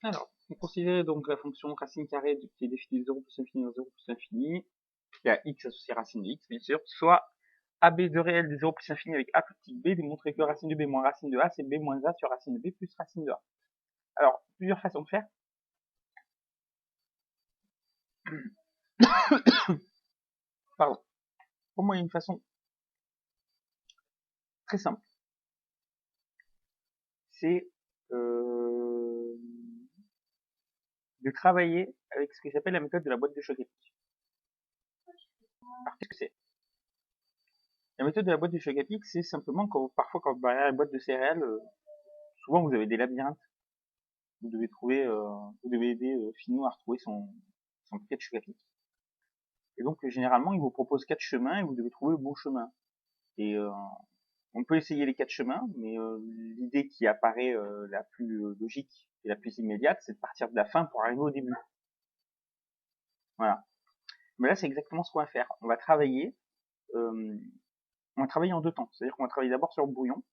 Alors, on considère donc la fonction racine carrée qui est définie de 0 plus infini dans 0 plus infini, qui a x associé racine de x, bien sûr, soit AB de réel de 0 plus infini avec A plus petit b, démontrer que racine de b moins racine de A, c'est b moins A sur racine de b plus racine de A. Alors, plusieurs façons de faire. Pardon. Pour moi, il y a une façon très simple. C'est de travailler avec ce que j'appelle la méthode de la boîte de choc épique. Alors, qu'est-ce que c'est? La méthode de la boîte de choc épique, c'est simplement parfois quand vous barrez la boîte de céréales, souvent vous avez des labyrinthes. Vous devez trouver, vous devez aider Finot à retrouver son paquet de choc épique. Et donc généralement, il vous propose 4 chemins et vous devez trouver le bon chemin. Et on peut essayer les 4 chemins, mais l'idée qui apparaît la plus logique et la plus immédiate, c'est de partir de la fin pour arriver au début. Voilà. Mais là, c'est exactement ce qu'on va faire. On va travailler en deux temps. C'est-à-dire qu'on va travailler d'abord sur le brouillon,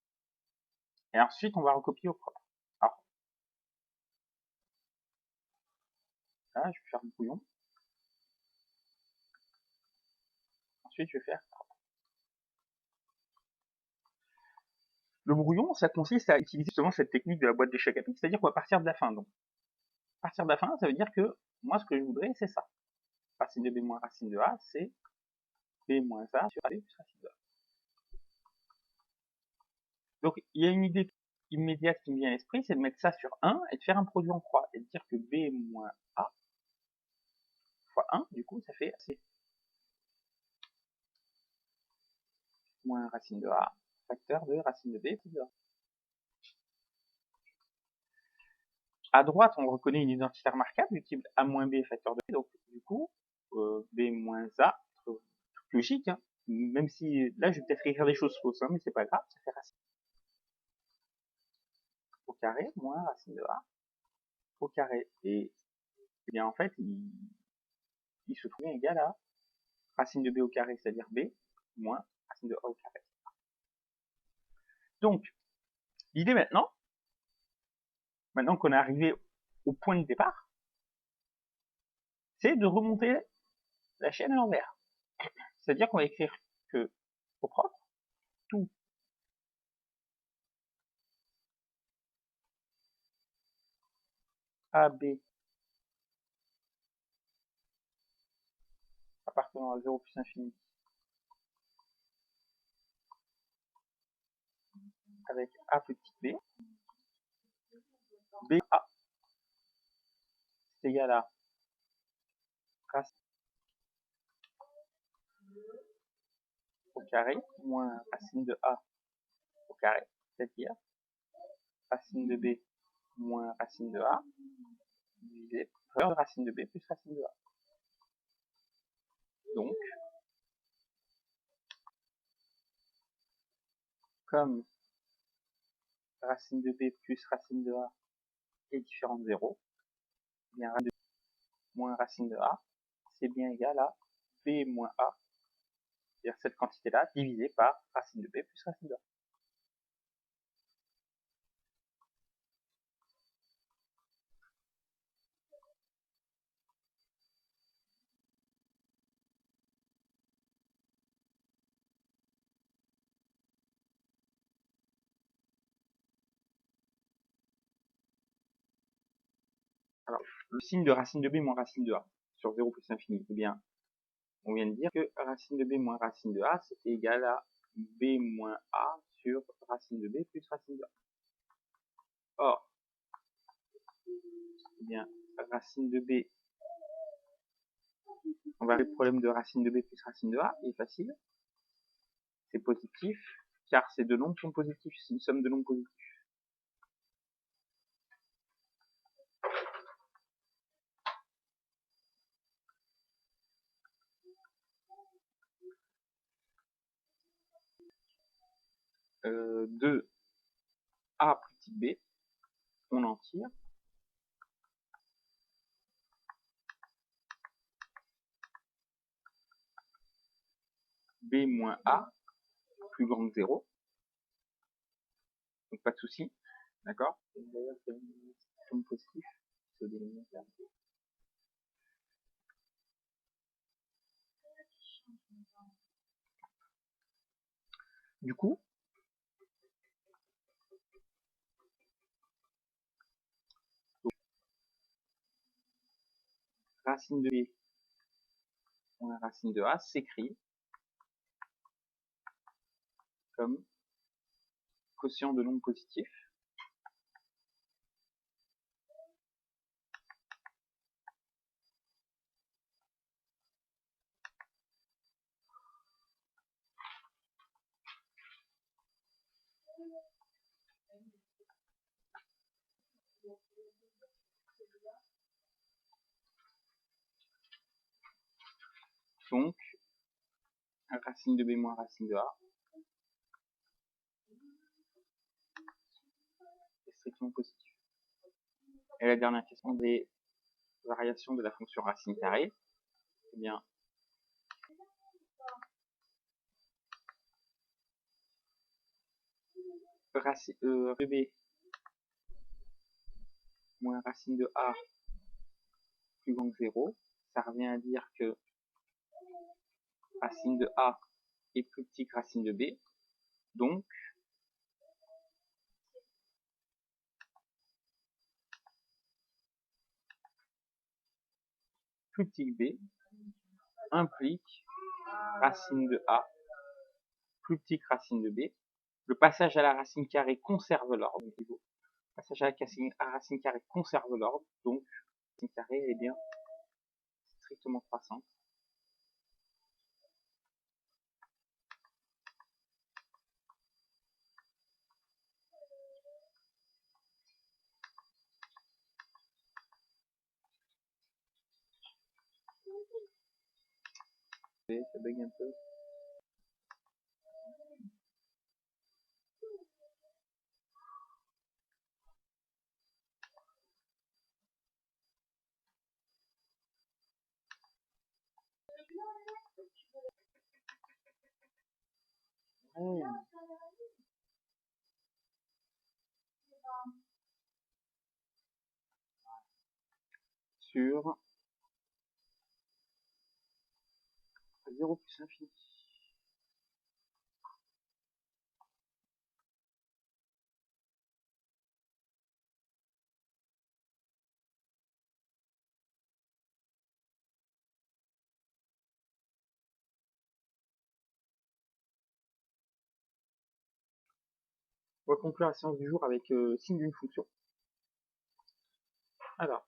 et ensuite on va recopier au propre. Alors, là, je vais faire le brouillon. Ensuite, je vais faire le brouillon. Ça consiste à utiliser justement cette technique de la boîte d'échecs à pic, c'est-à-dire qu'on va partir de la fin. Donc, partir de la fin, ça veut dire que moi, ce que je voudrais, c'est ça. Racine de b moins racine de a, c'est b moins a sur a plus racine de a. Donc, il y a une idée immédiate qui me vient à l'esprit, c'est de mettre ça sur 1 et de faire un produit en croix et de dire que b moins a fois 1, du coup, ça fait c moins racine de a, facteur de racine de b plus de a. À droite, on reconnaît une identité remarquable du type a moins b facteur de b, donc du coup, b moins a, toute logique, hein, même si là, je vais peut-être écrire des choses fausses, hein, mais c'est pas grave, ça fait racine au carré moins racine de a au carré. Et bien en fait, il se trouve égal à racine de b au carré, c'est-à-dire b moins racine de a au carré. Donc, l'idée maintenant qu'on est arrivé au point de départ, c'est de remonter la chaîne à l'envers. C'est-à-dire qu'on va écrire que au propre, tout AB appartenant à 0 plus infini avec A petit b, BA c'est égal à racine au carré moins racine de A au carré, c'est-à-dire racine de B moins racine de A divisé par racine de B plus racine de A. Donc, comme racine de B plus racine de A est différent de 0, bien racine de B moins racine de A, c'est bien égal à B moins A, c'est-à-dire cette quantité-là divisée par racine de B plus racine de A. Alors, le signe de racine de B moins racine de A sur 0 plus infini, eh bien, on vient de dire que racine de B moins racine de A, c'était égal à B moins A sur racine de B plus racine de A. Or, eh bien, racine de B, on va avoir le problème de racine de B plus racine de A, il est facile. C'est positif, car ces deux nombres sont positifs, c'est une somme de nombres positifs. De A petit b, on en tire b moins a plus grand que 0. Donc pas de souci, d'accord. D'ailleurs, c'est comme positif. racine de b moins racine de a s'écrit comme quotient de nombres positifs donc racine de b moins racine de a est strictement positif. Et la dernière question des variations de la fonction racine carrée, eh bien racine de b moins racine de a plus grand que 0, ça revient à dire que racine de a est plus petit que racine de b, donc plus petit que b implique racine de a plus petit que racine de b. Le passage à la racine carrée conserve l'ordre. Le passage à la racine carrée conserve l'ordre, donc la racine carrée est bien strictement croissante. Ça bug un peu. Ouais. Sur 0 plus infini. On va conclure la séance du jour avec signe d'une fonction. Alors,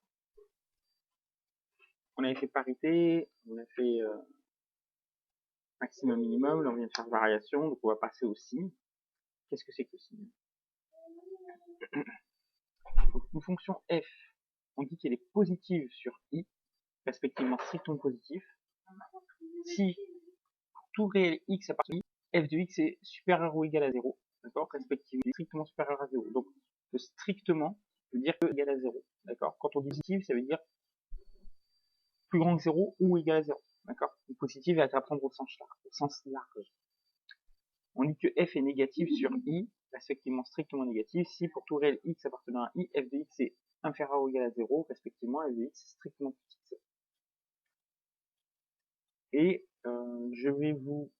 on avait fait parité, on a fait maximum minimum, là on vient de faire variation, donc on va passer au signe. Qu'est-ce que c'est que le signe? Donc, une fonction f, on dit qu'elle est positive sur i, respectivement strictement positif, si pour tout réel x appartient à i, f de x est supérieur ou égal à 0, d'accord, respectivement strictement supérieur à 0. Donc le strictement veut dire que égal à 0, d'accord. Quand on dit positif, ça veut dire plus grand que 0 ou égal à 0, d'accord. Le positif va être à prendre au sens large. On dit que f est négatif sur i, respectivement strictement négatif, si pour tout réel x appartenant à i, f de x est inférieur ou égal à 0, respectivement f de x est strictement petit. Et je vais vous